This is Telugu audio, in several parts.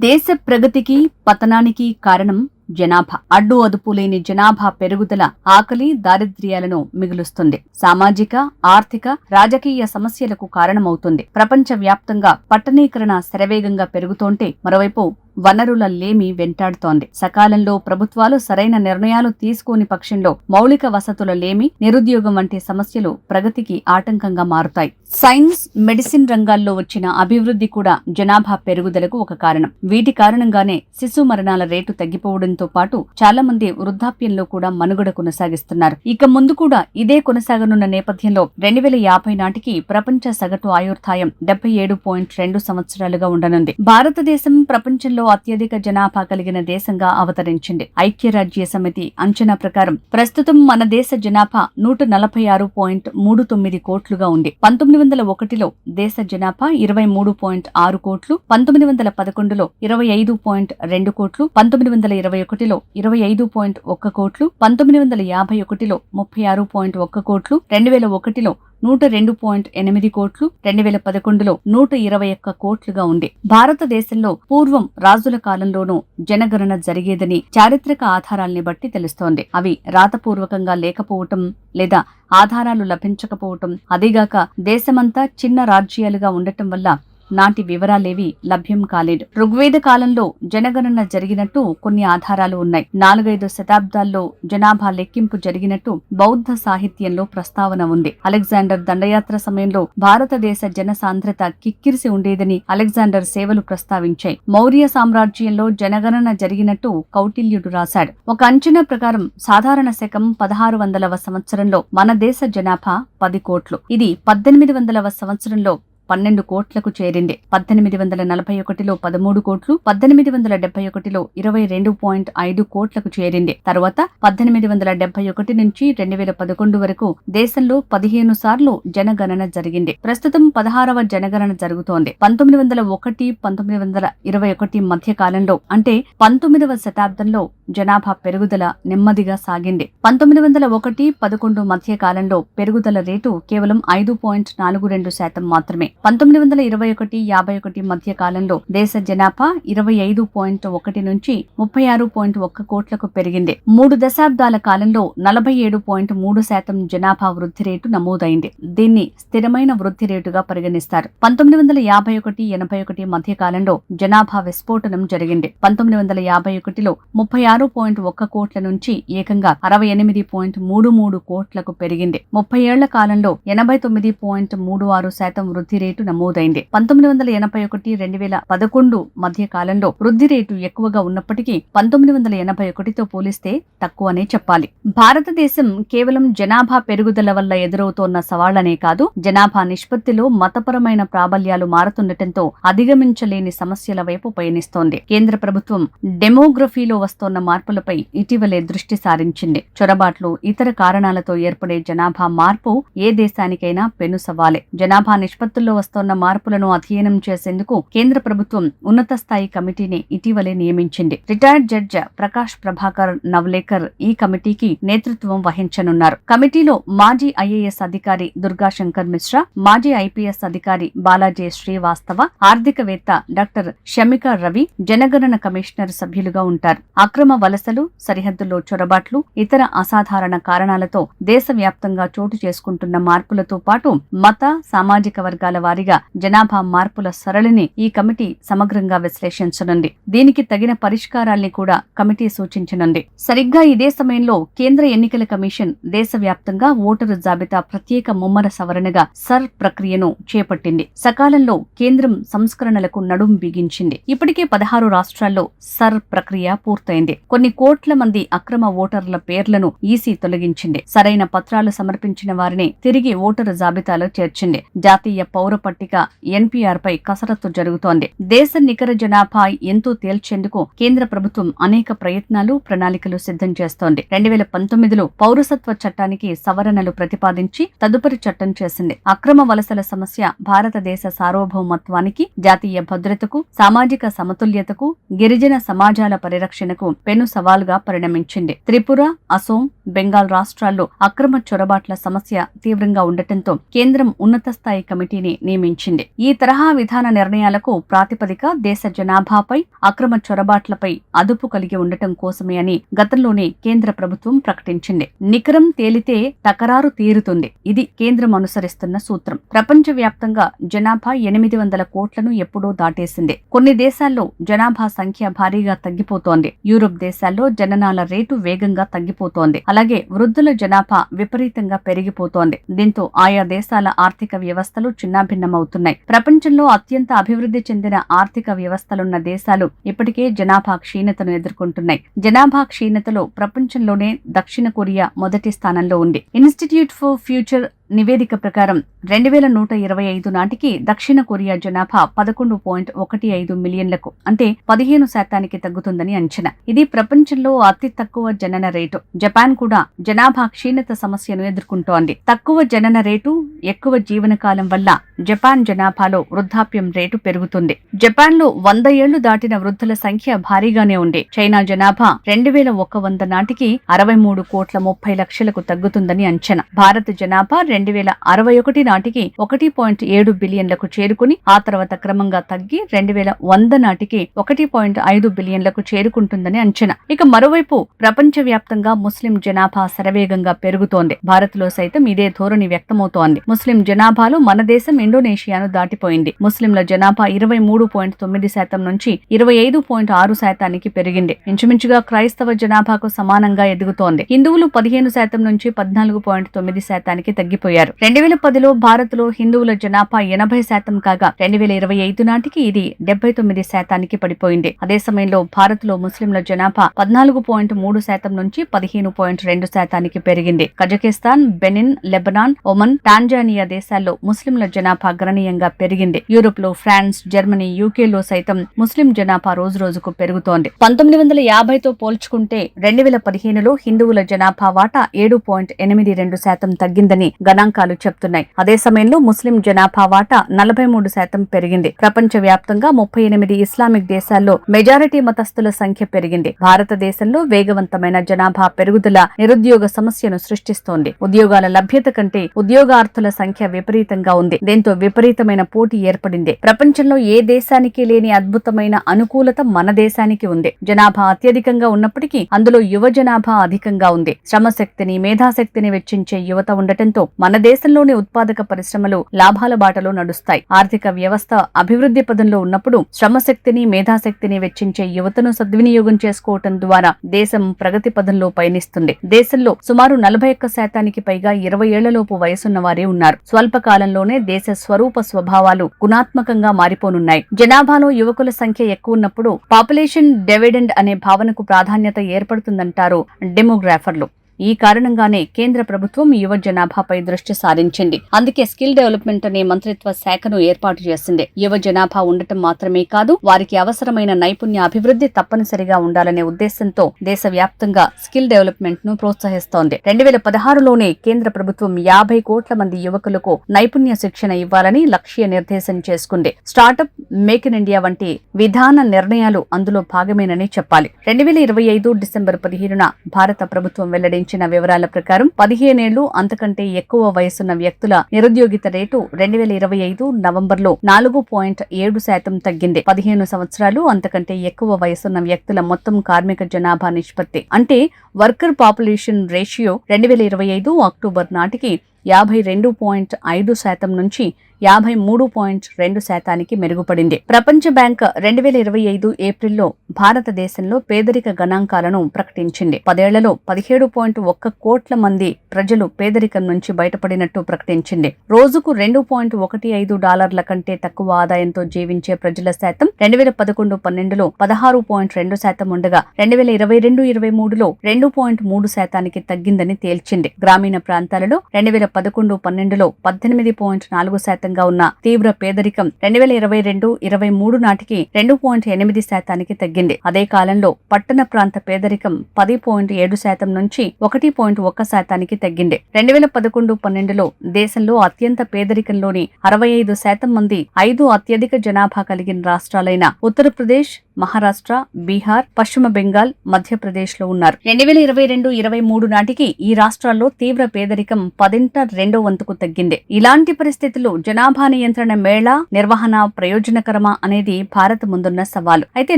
దేశ ప్రగతికి పతనానికి కారణం జనాభా. అడ్డు అదుపు లేని జనాభా పెరుగుదల ఆకలి దారిద్ర్యాలను మిగులుస్తుంది. సామాజిక, ఆర్థిక, రాజకీయ సమస్యలకు కారణమవుతుంది. ప్రపంచ వ్యాప్తంగా పట్టణీకరణ శరవేగంగా పెరుగుతోంటే మరోవైపు వనరుల లేమి వెంటాడుతోంది. సకాలంలో ప్రభుత్వాలు సరైన నిర్ణయాలు తీసుకోని పక్షంలో మౌలిక వసతుల లేమి, నిరుద్యోగం వంటి సమస్యలు ప్రగతికి ఆటంకంగా మారుతాయి. సైన్స్, మెడిసిన్ రంగాల్లో వచ్చిన అభివృద్ధి కూడా జనాభా పెరుగుదలకు ఒక కారణం. వీటి కారణంగానే శిశు మరణాల రేటు తగ్గిపోవడంతో పాటు చాలా మంది వృద్ధాప్యంలో కూడా మనుగడ కొనసాగిస్తున్నారు. ఇక ముందు కూడా ఇదే కొనసాగనున్న నేపథ్యంలో 2050 నాటికి ప్రపంచ సగటు ఆయుర్దాయం 77.2 సంవత్సరాలుగా ఉండనుంది. భారతదేశం ప్రపంచంలో అత్యధిక జనాభా కలిగిన దేశంగా అవతరించింది. ఐక్యరాజ్య సమితి అంచనా ప్రకారం ప్రస్తుతం మన దేశ జనాభా 146.39 కోట్లుగా ఉంది. 1901లో దేశ జనాభా 23.6 కోట్లు, 1911లో 25.2 కోట్లు, 1921లో 25.1 కోట్లు, 1951లో 36.1 కోట్లు, 2001లో 102.8 కోట్లు, 2011లో 121 కోట్లుగా ఉంది. భారతదేశంలో పూర్వం రాజుల కాలంలోనూ జనగణన జరిగేదని చారిత్రక ఆధారాల్ని బట్టి తెలుస్తోంది. అవి రాతపూర్వకంగా లేకపోవటం లేదా ఆధారాలు లభించకపోవటం, అదీగాక దేశమంతా చిన్న రాజ్యాలుగా ఉండటం వల్ల నాటి వివరాలేవి లభ్యం కాలేదు. ఋగ్వేద కాలంలో జనగణన జరిగినట్టు కొన్ని ఆధారాలు ఉన్నాయి. 4-5 శతాబ్దాల్లో జనాభా లెక్కింపు జరిగినట్టు బౌద్ధ సాహిత్యంలో ప్రస్తావన ఉంది. అలెగ్జాండర్ దండయాత్ర సమయంలో భారతదేశ జనసాంద్రత కిక్కిరిసి ఉండేదని అలెగ్జాండర్ సేవలు ప్రస్తావించాయి. మౌర్య సామ్రాజ్యంలో జనగణన జరిగినట్టు కౌటిల్యుడు రాశాడు. ఒక అంచనా ప్రకారం సాధారణ శకం 1600వ సంవత్సరంలో మన దేశ జనాభా 10 కోట్లు. ఇది 1800వ సంవత్సరంలో 12 కోట్లకు చేరింది. 1841లో 13 కోట్లు, 1871లో 22.5 కోట్లకు చేరింది. తరువాత 1871 నుంచి 2011 వరకు దేశంలో 15 సార్లు జనగణన జరిగింది. ప్రస్తుతం 16వ జనగణన జరుగుతోంది. 1901-1921 మధ్య కాలంలో అంటే 19వ శతాబ్దంలో జనాభా పెరుగుదల నెమ్మదిగా సాగింది. 1901-11 మధ్య కాలంలో పెరుగుదల రేటు కేవలం 5.42% మాత్రమే. 1921-51 మధ్య కాలంలో దేశ జనాభా 25.1 నుంచి 36.1 కోట్లకు పెరిగింది. 3 దశాబ్దాల కాలంలో 47.3% జనాభా వృద్ధి రేటు నమోదైంది. దీన్ని స్థిరమైన వృద్ధి రేటుగా పరిగణిస్తారు. 1951-81 మధ్య కాలంలో జనాభా విస్ఫోటనం జరిగింది. 1951లో 36.1 కోట్ల నుంచి ఏకంగా 68.33 కోట్లకు పెరిగింది. 30 ఏళ్ల కాలంలో 89.36% వృద్ధి రేటు నమోదైంది. 1981-2011 మధ్య కాలంలో వృద్ధి రేటు ఎక్కువగా ఉన్నప్పటికీ 1981తో పోలిస్తే తక్కువనే చెప్పాలి. భారతదేశం కేవలం జనాభా పెరుగుదల వల్ల ఎదురవుతోన్న సవాళ్లనే కాదు, జనాభా నిష్పత్తిలో మతపరమైన ప్రాబల్యాలు మారుతుండటంతో అధిగమించలేని సమస్యల వైపు పయనిస్తోంది. కేంద్ర ప్రభుత్వం డెమోగ్రఫీలో వస్తోన్న మార్పులపై ఇటీవలే దృష్టి సారించింది. చొరబాట్లు, ఇతర కారణాలతో ఏర్పడే జనాభా మార్పు ఏ దేశానికైనా పెను సవాలే. జనాభా నిష్పత్తుల్లో వస్తోన్న మార్పులను అధ్యయనం చేసేందుకు కేంద్ర ప్రభుత్వం ఉన్నత స్థాయి కమిటీని ఇటీవలే నియమించింది. రిటైర్డ్ జడ్జి ప్రకాష్ ప్రభాకర్ నవ్లేకర్ ఈ కమిటీకి నేతృత్వం వహించనున్నారు. కమిటీలో మాజీ ఐఏఎస్ అధికారి దుర్గా శంకర్ మిశ్రా, మాజీ ఐపీఎస్ అధికారి బాలాజీ శ్రీవాస్తవ, ఆర్థికవేత్త డాక్టర్ షమికా రవి, జనగణన కమిషనర్ సభ్యులుగా ఉంటారు. అక్రమ వలసలు, సరిహద్దుల్లో చొరబాట్లు, ఇతర అసాధారణ కారణాలతో దేశవ్యాప్తంగా చోటు చేసుకుంటున్న మార్పులతో పాటు మత, సామాజిక వర్గాల వారీగా జనాభా మార్పుల సరళిని ఈ కమిటీ సమగ్రంగా విశ్లేషించనుంది. దీనికి తగిన పరిష్కారాల్ని కూడా కమిటీ సూచించనుంది. సరిగ్గా ఇదే సమయంలో కేంద్ర ఎన్నికల కమిషన్ దేశవ్యాప్తంగా ఓటరు జాబితా ప్రత్యేక ముమ్మర సవరణగా సర్ ప్రక్రియను చేపట్టింది. సకాలంలో కేంద్రం సంస్కరణలకు నడుం బిగించింది. ఇప్పటికే 16 రాష్ట్రాల్లో సర్ ప్రక్రియ పూర్తయింది. కొన్ని కోట్ల మంది అక్రమ ఓటర్ల పేర్లను ఈసీ తొలగించింది. సరైన పత్రాలు సమర్పించిన వారిని తిరిగి ఓటరు జాబితాలో చేర్చింది. జాతీయ పౌర పట్టిక ఎన్పీఆర్ పై కసరత్తు జరుగుతోంది. దేశ నికర జనాభా ఎంతో తేల్చేందుకు కేంద్ర ప్రభుత్వం అనేక ప్రయత్నాలు, ప్రణాళికలు సిద్ధం చేస్తోంది. 2019లో పౌరసత్వ చట్టానికి సవరణలు ప్రతిపాదించి తదుపరి చట్టం చేసింది. అక్రమ వలసల సమస్య భారతదేశ సార్వభౌమత్వానికి, జాతీయ భద్రతకు, సామాజిక సమతుల్యతకు, గిరిజన సమాజాల పరిరక్షణకు పెను సవాలుగా పరిణమించింది. త్రిపుర, అసోం, బెంగాల్ రాష్ట్రాల్లో అక్రమ చొరబాట్ల సమస్య తీవ్రంగా ఉండటంతో కేంద్రం ఉన్నత స్థాయి కమిటీని నియమించింది. ఈ తరహా విధాన నిర్ణయాలకు ప్రాతిపదిక దేశ జనాభాపై అక్రమ చొరబాట్లపై అదుపు కలిగి ఉండటం కోసమే అని గతంలోనే కేంద్ర ప్రభుత్వం ప్రకటించింది. నికరం తేలితే తకరారు తీరుతుంది. ఇది కేంద్రం అనుసరిస్తున్న సూత్రం. ప్రపంచవ్యాప్తంగా జనాభా 800 కోట్లను ఎప్పుడో దాటేసింది. కొన్ని దేశాల్లో జనాభా సంఖ్య భారీగా తగ్గిపోతోంది. యూరోప్ దేశాల్లో జననాల రేటు వేగంగా తగ్గిపోతోంది. అలాగే వృద్ధుల జనాభా విపరీతంగా పెరిగిపోతోంది. దీంతో ఆయా దేశాల ఆర్థిక వ్యవస్థలు చిన్నాభిన్నమవుతున్నాయి. ప్రపంచంలో అత్యంత అభివృద్ధి చెందిన ఆర్థిక వ్యవస్థలున్న దేశాలు ఇప్పటికే జనాభా క్షీణతను ఎదుర్కొంటున్నాయి. జనాభా క్షీణతలో ప్రపంచంలోనే దక్షిణ కొరియా మొదటి స్థానంలో ఉంది. ఇన్స్టిట్యూట్ ఫర్ ఫ్యూచర్ నివేదిక ప్రకారం 2125 నాటికి దక్షిణ కొరియా జనాభా 11.15 మిలియన్లకు అంటే 15% తగ్గుతుందని అంచనా. ఇది ప్రపంచంలో అతి తక్కువ జనన రేటు. జపాన్ కూడా జనాభా క్షీణత సమస్యను ఎదుర్కొంటోంది. తక్కువ జనన రేటు, ఎక్కువ జీవనకాలం వల్ల జపాన్ జనాభాలో వృద్ధాప్యం రేటు పెరుగుతుంది. జపాన్లో 100 ఏళ్లు దాటిన వృద్ధుల సంఖ్య భారీగానే ఉంది. చైనా జనాభా 2100 నాటికి 63.30 తగ్గుతుందని అంచనా. భారత జనాభా 2061 నాటికి 1.7 బిలియన్లకు చేరుకుని ఆ తర్వాత క్రమంగా తగ్గి 2100 నాటికి 1.5 బిలియన్లకు చేరుకుంటుందని అంచనా. ఇక మరోవైపు ప్రపంచవ్యాప్తంగా ముస్లిం జనాభా శరవేగంగా పెరుగుతోంది. భారత్లో సైతం ఇదే ధోరణి వ్యక్తమవుతోంది. ముస్లిం జనాభాలో మన దేశం ఇండోనేషియాను దాటిపోయింది. ముస్లింల జనాభా 23.9% నుంచి 25.6% పెరిగింది. ఇంచుమించుగా క్రైస్తవ జనాభాకు సమానంగా ఎదుగుతోంది. హిందువులు 15% నుంచి 14.9% తగ్గిపోయారు. 2010లో భారత్లో హిందువుల జనాభా 80% కాగా 2025 నాటికి ఇది 79% పడిపోయింది. అదే సమయంలో భారత్లో ముస్లింల జనాభా 14.3% నుంచి 15.2% పెరిగింది. Kazakhstan, Benin, Lebanon, Oman, Tanzania దేశాల్లో ముస్లింల జనాభా గణనీయంగా పెరిగింది. యూరోప్ లో ఫ్రాన్స్, జర్మనీ, యూకేలో సైతం ముస్లిం జనాభా రోజురోజుకు పెరుగుతోంది. 1950తో పోల్చుకుంటే 2015లో హిందువుల జనాభా వాటా 7.82% తగ్గిందని గణాంకాలు చెప్తున్నాయి. అదే సమయంలో ముస్లిం జనాభా వాటా 43% పెరిగింది. ప్రపంచ వ్యాప్తంగా 38 ఇస్లామిక్ దేశాల్లో మెజారిటీ మతస్థుల సంఖ్య పెరిగింది. భారతదేశంలో వేగవంతమైన జనాభా పెరుగుదల నిరుద్యోగ సమస్యను సృష్టిస్తోంది. ఉద్యోగాల లభ్యత కంటే ఉద్యోగార్థుల సంఖ్య విపరీతంగా ఉంది. దీంతో విపరీతమైన పోటీ ఏర్పడింది. ప్రపంచంలో ఏ దేశానికి లేని అద్భుతమైన అనుకూలత మన దేశానికి ఉంది. జనాభా అత్యధికంగా ఉన్నప్పటికీ అందులో యువ జనాభా అధికంగా ఉంది. శ్రమశక్తిని, మేధాశక్తిని వెచ్చించే యువత ఉండటంతో మన దేశంలోని ఉత్పాదక పరిశ్రమలు లాభాల బాటలో నడుస్తాయి. ఆర్థిక వ్యవస్థ అభివృద్ధి పదంలో ఉన్నప్పుడు శ్రమశక్తిని, మేధాశక్తిని వెచ్చించే యువతను సద్వినియోగం చేసుకోవటం ద్వారా దేశం ప్రగతి పదంలో పయనిస్తుంది. దేశంలో సుమారు 41% పైగా 20 ఏళ్లలోపు వయసున్న వారే ఉన్నారు. స్వల్పకాలంలోనే దేశ స్వరూప స్వభావాలు గుణాత్మకంగా మారిపోనున్నాయి. జనాభాలో యువకుల సంఖ్య ఎక్కువ ఉన్నప్పుడు పాపులేషన్ డివిడెండ్ అనే భావనకు ప్రాధాన్యత ఏర్పడుతుందంటారు డెమోగ్రాఫర్లు. ఈ కారణంగానే కేంద్ర ప్రభుత్వం యువ జనాభాపై దృష్టి సారించింది. అందుకే స్కిల్ డెవలప్మెంట్ అనే మంత్రిత్వ శాఖను ఏర్పాటు చేసింది. యువ జనాభా ఉండటం మాత్రమే కాదు, వారికి అవసరమైన నైపుణ్య అభివృద్ధి తప్పనిసరిగా ఉండాలనే ఉద్దేశంతో దేశవ్యాప్తంగా స్కిల్ డెవలప్మెంట్ ను ప్రోత్సహిస్తోంది. 2016లోనే కేంద్ర ప్రభుత్వం 50 కోట్ల మంది యువకులకు నైపుణ్య శిక్షణ ఇవ్వాలని లక్ష్య నిర్దేశం చేసుకుంది. స్టార్టప్, మేక్ ఇన్ ఇండియా వంటి విధాన నిర్ణయాలు అందులో భాగమేనని చెప్పాలి. 2025 డిసెంబర్ 15న భారత ప్రభుత్వం వెల్లడించిన వివరాల ప్రకారం 15 ఏళ్లు అంతకంటే ఎక్కువ వయసున్న వ్యక్తుల నిరుద్యోగిత రేటు 2025 నవంబర్లో 4.7% తగ్గింది. 15 సంవత్సరాలు అంతకంటే ఎక్కువ వయసున్న వ్యక్తుల మొత్తం కార్మిక జనాభా నిష్పత్తి అంటే వర్కర్ పాపులేషన్ రేషియో 2025 అక్టోబర్ నాటికి 52.5% నుంచి 53.2% మెరుగుపడింది. ప్రపంచ బ్యాంక్ 2025 ఏప్రిల్లో భారతదేశంలో పేదరిక గణాంకాలను ప్రకటించింది. 10 ఏళ్లలో 17.1 కోట్ల మంది ప్రజలు పేదరికం నుంచి బయటపడినట్టు ప్రకటించింది. రోజుకు $2.15 కంటే తక్కువ ఆదాయంతో జీవించే ప్రజల శాతం 2011-12లో 16.2% ఉండగా 2022-23లో 2.3% తగ్గిందని తేల్చింది. గ్రామీణ ప్రాంతాలలో 2011-12లో 18.4% ఉన్న తీవ్ర పేదరికం 2022-23 నాటికి 2.8% తగ్గింది. అదే కాలంలో పట్టణ ప్రాంత పేదరికం 10.7% నుంచి 1.1% తగ్గింది. 2011-12లో దేశంలో అత్యంత పేదరికంలోని 65% మంది 5 అత్యధిక జనాభా కలిగిన రాష్ట్రాలైన ఉత్తరప్రదేశ్, మహారాష్ట్ర, బీహార్, పశ్చిమ బెంగాల్, మధ్యప్రదేశ్ లో ఉన్నారు. 2022-23 నాటికి ఈ రాష్ట్రాల్లో తీవ్ర పేదరికం 10 వంతుకు తగ్గింది. ఇలాంటి పరిస్థితుల్లో జనాభా నియంత్రణ మేళా నిర్వహణ ప్రయోజనకరమా అనేది భారత్ ముందున్న సవాలు. అయితే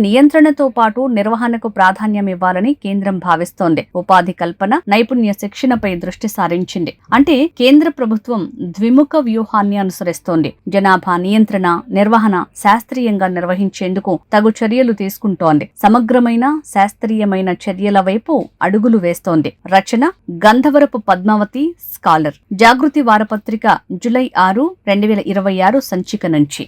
నియంత్రణతో పాటు నిర్వహణకు ప్రాధాన్యం ఇవ్వాలని కేంద్రం భావిస్తోంది. ఉపాధి కల్పన, నైపుణ్య శిక్షణపై దృష్టి సారించింది. అంటే కేంద్ర ప్రభుత్వం ద్విముఖ వ్యూహాన్ని అనుసరిస్తోంది. జనాభా నియంత్రణ, నిర్వహణ శాస్త్రీయంగా నిర్వహించేందుకు తగు చర్యలు తీసుకుంటోంది. సమగ్రమైన శాస్త్రీయమైన చర్యల వైపు అడుగులు వేస్తోంది. రచన గంధవరపు పద్మావతి, స్కాలర్. జాగృతి వారపత్రిక, జూలై 6, 2026 సంచిక నుంచి.